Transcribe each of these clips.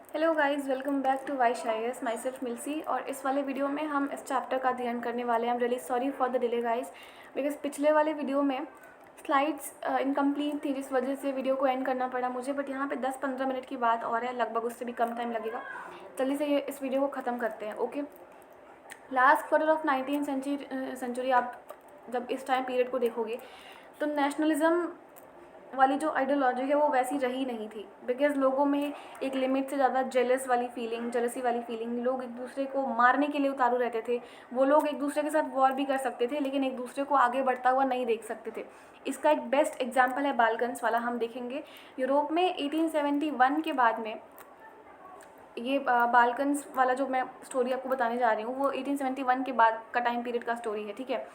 Hello guys, welcome back to वाई शायस myself मिल्सी। और इस वाले वीडियो में हम इस चैप्टर का अध्ययन करने वाले हैं। I am really sorry for the delay guys, because पिछले वाले वीडियो में स्लाइड्स इनकम्प्लीट थी, जिस वजह से वीडियो को एंड करना पड़ा मुझे। बट यहाँ पे 10-15 मिनट की बात और है, लगभग उससे भी कम टाइम लगेगा। जल्दी से ये इस वीडियो को ख़त्म करते हैं। Okay, last quarter of 19th century आप जब इस टाइम पीरियड को देखोगे तो नेशनलिज्म वाली जो आइडियोलॉजी है वो वैसी रही नहीं थी, बिकॉज लोगों में एक लिमिट से ज़्यादा जेलसी वाली फीलिंग, लोग एक दूसरे को मारने के लिए उतारू रहते थे। वो लोग एक दूसरे के साथ वॉर भी कर सकते थे, लेकिन एक दूसरे को आगे बढ़ता हुआ नहीं देख सकते थे। इसका एक बेस्ट एग्जाम्पल है बाल्कन्स वाला। हम देखेंगे यूरोप में 1871 के बाद में ये बाल्कन्स वाला जो मैं स्टोरी आपको बताने जा रही हूँ वो 1871 के बाद का टाइम पीरियड का स्टोरी है। ठीक है,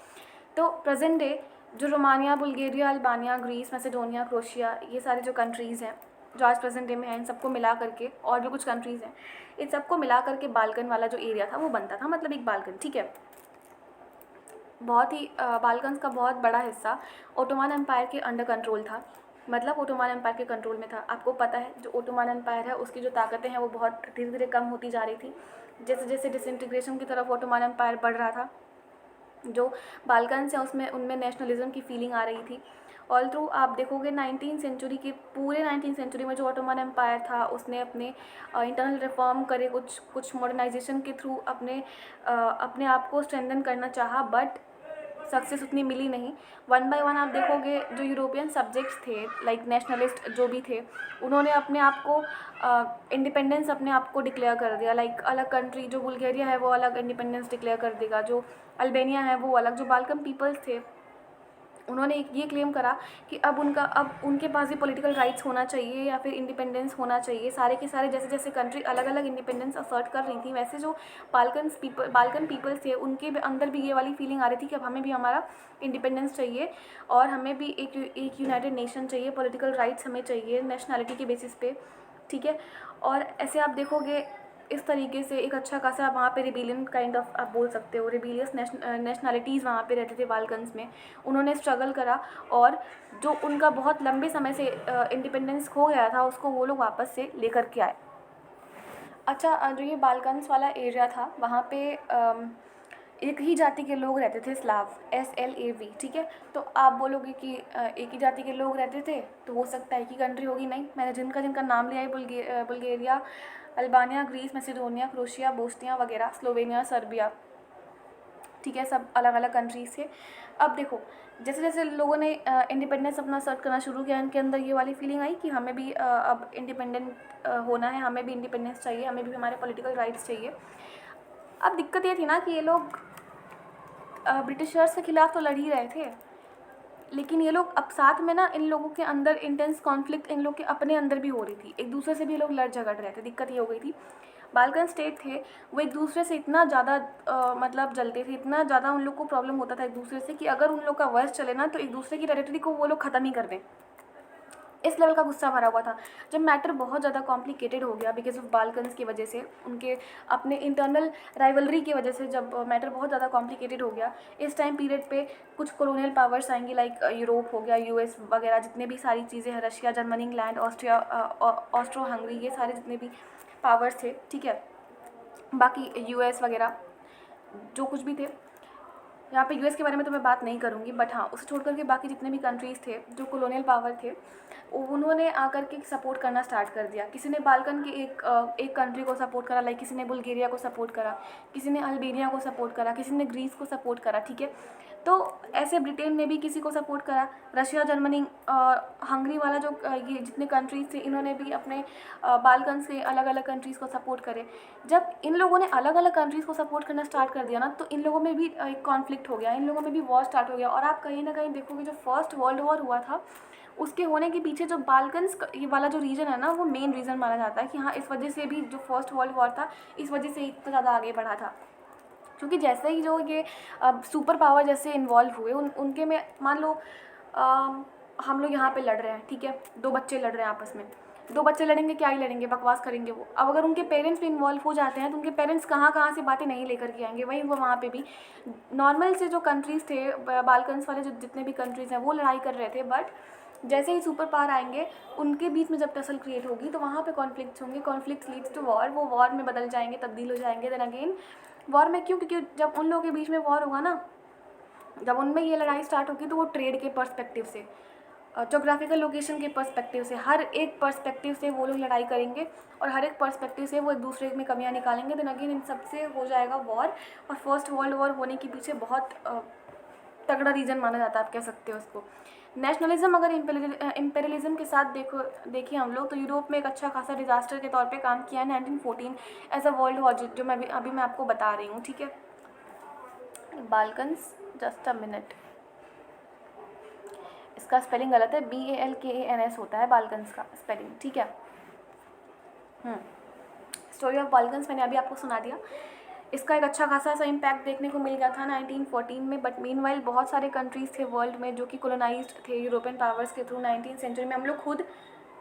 तो प्रेजेंट डे जो Romania, Bulgaria, Albania, Greece, Macedonia, Croatia, ये सारे जो कंट्रीज़ हैं जो आज प्रेजेंट डे में हैं, इन सबको मिला करके, और भी कुछ कंट्रीज़ हैं, इन सबको मिला करके बाल्कन वाला जो एरिया था वो बनता था, मतलब एक बाल्कन। ठीक है, बहुत ही बाल्कन्स का बहुत बड़ा हिस्सा ओटोमन एम्पायर के अंडर कंट्रोल था, मतलब ओटोमन एम्पायर के कंट्रोल में था। आपको पता है जो ओटोमन एम्पायर है उसकी जो ताकतें हैं वो बहुत धीरे धीरे कम होती जा रही थी, जैसे जैसे डिसइंटीग्रेशन की तरफ ओटोमन एम्पायर बढ़ रहा था। जो बाल्कन्स हैं उसमें उनमें नेशनलिज्म की फीलिंग आ रही थी। ऑल थ्रू आप देखोगे 19th सेंचुरी की, पूरे 19th सेंचुरी में जो ऑटोमन एम्पायर था उसने अपने इंटरनल रिफॉर्म करे, कुछ मॉडर्नाइजेशन के थ्रू अपने आप को स्ट्रेंथन करना चाहा, बट सक्सेस उतनी मिली नहीं। वन बाय वन आप देखोगे जो यूरोपियन सब्जेक्ट्स थे, लाइक नेशनलिस्ट जो भी थे, उन्होंने अपने आप को इंडिपेंडेंस अपने आप को डिक्लेयर कर दिया। लाइक अलग कंट्री, जो बुल्गारिया है वो अलग इंडिपेंडेंस डिक्लेयर कर देगा, जो अल्बानिया है वो अलग। जो बाल्कन पीपल्स थे उन्होंने ये क्लेम करा कि अब उनके पास भी पॉलिटिकल राइट्स होना चाहिए या फिर इंडिपेंडेंस होना चाहिए। सारे के सारे जैसे जैसे कंट्री अलग अलग इंडिपेंडेंस असर्ट कर रही थी, वैसे जो बाल्कन पीपल्स थे उनके अंदर भी ये वाली फीलिंग आ रही थी कि अब हमें भी हमारा इंडिपेंडेंस चाहिए और हमें भी एक यूनाइटेड नेशन चाहिए, पॉलिटिकल राइट्स हमें चाहिए नेशनैलिटी के बेसिस पे। ठीक है, और ऐसे आप देखोगे इस तरीके से एक अच्छा खासा वहाँ पे रिबेलियन काइंड ऑफ आप बोल सकते हो, रिबेलियस नेशनैलिटीज़ वहाँ पे रहते थे बाल्कन्स में। उन्होंने स्ट्रगल करा और जो उनका बहुत लंबे समय से इंडिपेंडेंस खो गया था उसको वो लोग वापस से लेकर के आए। अच्छा, जो ये बाल्कन्स वाला एरिया था वहाँ पे एक ही जाति के लोग रहते थे, स्लाव, SLAV। ठीक है, तो आप बोलोगे कि एक ही जाति के लोग रहते थे तो हो सकता है एक ही कंट्री होगी। नहीं, मैंने जिनका नाम लिया है, Bulgaria, Albania, Greece, Macedonia, Croatia, Bosnia वगैरह, स्लोवेनिया, सर्बिया, ठीक है, सब अलग अलग कंट्रीज़ थे। अब देखो जैसे जैसे लोगों ने इंडिपेंडेंस अपना सर्च करना शुरू किया, इनके अंदर ये वाली फीलिंग आई कि हमें भी अब इंडिपेंडेंट होना है, हमें भी इंडिपेंडेंस चाहिए, हमें भी हमारे पॉलिटिकल राइट्स चाहिए। अब दिक्कत ये थी ना कि ये लोग ब्रिटिशर्स के खिलाफ तो लड़ ही रहे थे, लेकिन ये लोग अब साथ में ना, इन लोगों के अंदर इंटेंस कॉन्फ्लिक्ट इन लोग के अपने अंदर भी हो रही थी, एक दूसरे से भी लोग लड़ झगड़ रहे थे। दिक्कत ये हो गई थी, बाल्कन स्टेट थे वो एक दूसरे से इतना ज़्यादा मतलब जलते थे, इतना ज़्यादा उन लोग को प्रॉब्लम होता था एक दूसरे से कि अगर उन लोग का वर्ष चले ना तो एक दूसरे की टेरिटरी को वो लोग ख़त्म ही कर दें। इस लेवल का गुस्सा भरा हुआ था। जब मैटर बहुत ज़्यादा कॉम्प्लिकेटेड हो गया बिकॉज ऑफ बाल्कन्स की वजह से, उनके अपने इंटरनल राइवलरी की वजह से, जब मैटर बहुत ज़्यादा कॉम्प्लिकेटेड हो गया, इस टाइम पीरियड पे कुछ कॉलोनियल पावर्स आएंगी, लाइक यूरोप हो गया, US वगैरह, जितने भी सारी चीज़ें हैं, Russia, Germany, England, Austria, Austro Hungary, ये सारे जितने भी पावर्स थे। ठीक है, बाकी US वगैरह जो कुछ भी थे, यहाँ पे US के बारे में तो मैं बात नहीं करूँगी, बट हाँ, उसे छोड़ करके बाकी जितने भी कंट्रीज़ थे जो कॉलोनियल पावर थे, उन्होंने आकर के सपोर्ट करना स्टार्ट कर दिया। किसी ने बाल्कन के एक कंट्री को सपोर्ट करा, लाइक किसी ने बुल्गारिया को सपोर्ट करा, किसी ने अल्बानिया को सपोर्ट करा, किसी ने ग्रीस को सपोर्ट करा। ठीक है, तो ऐसे ब्रिटेन ने भी किसी को सपोर्ट करा, रशिया, जर्मनी, हंगरी वाला जो ये जितने कंट्रीज़ थे, इन्होंने भी अपने बाल्कन से अलग अलग कंट्रीज़ को सपोर्ट करे। जब इन लोगों ने अलग अलग कंट्रीज़ को सपोर्ट करना स्टार्ट कर दिया ना, तो इन लोगों में भी एक कॉन्फ्लिक्ट हो गया, इन लोगों में भी वॉर स्टार्ट हो गया। और आप कहीं ना कहीं देखोगे जो फर्स्ट वर्ल्ड वॉर हुआ था उसके होने के पीछे जो बाल्कन्स ये वाला जो रीजन है ना, वो मेन रीज़न माना जाता है कि हाँ, इस वजह से भी जो फर्स्ट वर्ल्ड वॉर था इस वजह से इतना ज़्यादा आगे बढ़ा था। क्योंकि जैसे ही जो ये सुपर पावर जैसे इन्वॉल्व हुए, उनके में मान लो हम लोग यहाँ पे लड़ रहे हैं, ठीक है, दो बच्चे लड़ रहे हैं आपस में, दो बच्चे लड़ेंगे, क्या ही लड़ेंगे, बकवास करेंगे वो। अब अगर उनके पेरेंट्स भी इन्वॉल्व हो जाते हैं तो उनके पेरेंट्स कहाँ कहाँ से बातें नहीं लेकर के आएंगे। वहीं वो वहाँ पे भी नॉर्मल से जो कंट्रीज़ थे, बाल्कन्स वाले जो जितने भी कंट्रीज़ हैं वो लड़ाई कर रहे थे, बट जैसे ही सुपर पावर आएंगे उनके बीच में जब टसल क्रिएट होगी तो वहाँ पे कॉन्फ्लिक्ट्स होंगे, कॉन्फ्लिक्ट्स लीड्स टू वॉर, वो वॉर में बदल जाएंगे, तब्दील हो जाएंगे। देन अगेन वॉर में क्यों? क्योंकि जब उन लोगों के बीच में वॉर होगा ना, जब उनमें ये लड़ाई स्टार्ट होगी तो वो ट्रेड के पर्सपेक्टिव से, जोग्राफिकल लोकेशन के पर्सपेक्टिव से, हर एक पर्सपेक्टिव से वो लोग लड़ाई करेंगे और हर एक पर्सपेक्टिव से वो एक दूसरे में कमियां निकालेंगे। देन अगेन इन सबसे हो जाएगा वॉर। और फर्स्ट वर्ल्ड वॉर होने के पीछे बहुत तगड़ा रीज़न माना जाता है, आप कह सकते हो उसको। नेशनलिज्म अगर इम्पेरियलिज्म के साथ देखिए हम लोग, तो यूरोप में एक अच्छा खासा डिजास्टर के तौर पे काम किया है 1914 एज अ वर्ल्ड वॉर, जो मैं अभी मैं आपको बता रही हूँ, ठीक है। बाल्कन्स, जस्ट अ मिनट, इसका स्पेलिंग गलत है, BALKANS होता है बाल्कन्स का स्पेलिंग, ठीक है। स्टोरी ऑफ बाल्कन्स मैंने अभी आपको सुना दिया। इसका एक अच्छा खासा सा इम्पैक्ट देखने को मिल गया था 1914 में, बट मीनवाइल बहुत सारे कंट्रीज़ थे वर्ल्ड में जो कि कोलोनाइज्ड थे यूरोपियन पावर्स के थ्रू 19th सेंचुरी में, हम लोग खुद,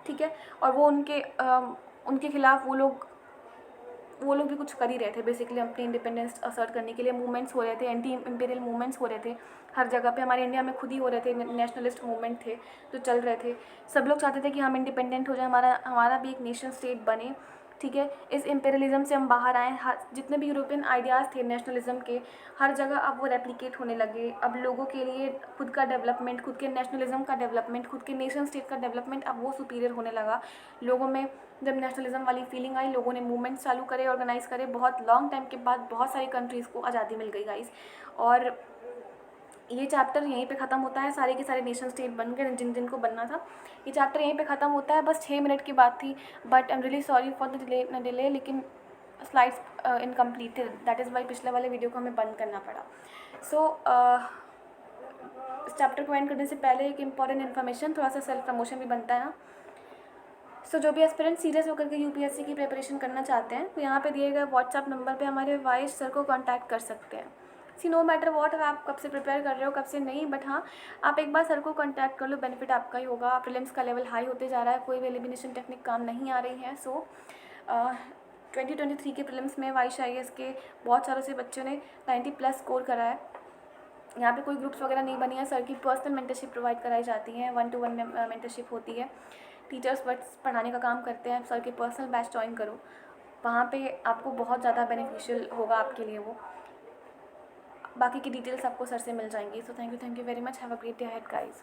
ठीक है। और वो उनके खिलाफ वो लोग भी कुछ कर ही रहे थे बेसिकली अपनी इंडिपेंडेंस असर्ट करने के लिए। मूवमेंट्स हो रहे थे, एंटी इम्पीरियल मूवमेंट्स हो रहे थे हर जगह पे। हमारे इंडिया में खुद ही हो रहे थे, नेशनलिस्ट मूवमेंट थे जो चल रहे थे। सब लोग चाहते थे कि हम इंडिपेंडेंट हो जाए, हमारा भी एक नेशन स्टेट बने, ठीक है। इस इम्पेरियलिज्म से हम बाहर आएँ। जितने भी यूरोपियन आइडियाज़ थे नेशनलिज्म के, हर जगह अब वो रेप्लिकेट होने लगे। अब लोगों के लिए खुद का डेवलपमेंट, खुद के नेशनलिज्म का डेवलपमेंट, खुद के नेशन स्टेट का डेवलपमेंट, अब वो सुपीरियर होने लगा। लोगों में जब नेशनलिज्म वाली फीलिंग आई, लोगों ने मूवमेंट्स चालू करे, ऑर्गेनाइज करे। बहुत लॉन्ग टाइम के बाद बहुत सारी कंट्रीज़ को आज़ादी मिल गई गाइस। और ये चैप्टर यहीं पे ख़त्म होता है। सारे के सारे नेशन स्टेट बन गए जिन को बनना था। ये चैप्टर यहीं पे ख़त्म होता है। बस 6 मिनट की बात थी, but I am really sorry for the delay, लेकिन स्लाइड्स इनकम्प्लीट थे, दैट इज़ वाई पिछले वाले वीडियो को हमें बंद करना पड़ा। सो इस चैप्टर को एंड करने से पहले एक इम्पॉर्टेंट इन्फॉर्मेशन, थोड़ा सा सेल्फ प्रमोशन भी बनता है ना। सो जो भी एस्पिरेंट सीरियस होकर के यूपीएससी की प्रिपरेशन करना चाहते हैं, तो यहाँ पे दिए गए व्हाट्सअप नंबर पे हमारे वाइस सर को कांटेक्ट कर सकते हैं। सी नो मैटर वॉट, आप कब से प्रिपेयर कर रहे हो कब से नहीं, बट हाँ आप एक बार सर को कांटेक्ट कर लो, बेनिफिट आपका ही होगा। प्रीलिम्स का लेवल हाई होते जा रहा है, कोई भी एलिमिनेशन टेक्निक काम नहीं आ रही है। सो 2023 के प्रीलिम्स में YCIS के बहुत सारों से बच्चों ने 90+ स्कोर करा है। यहाँ पे कोई ग्रुप्स वगैरह नहीं बनी है। सर की पर्सनल मेंटरशिप प्रोवाइड कराई जाती है, 1-to-1 मेंटरशिप होती है। टीचर्स बट्स पढ़ाने का काम करते हैं। सर के पर्सनल बैच ज्वाइन करो, वहाँ पे आपको बहुत ज़्यादा बेनिफिशियल होगा आपके लिए वो। बाकी की डिटेल्स आपको सर से मिल जाएंगी। So thank you very much, have a great day ahead guys.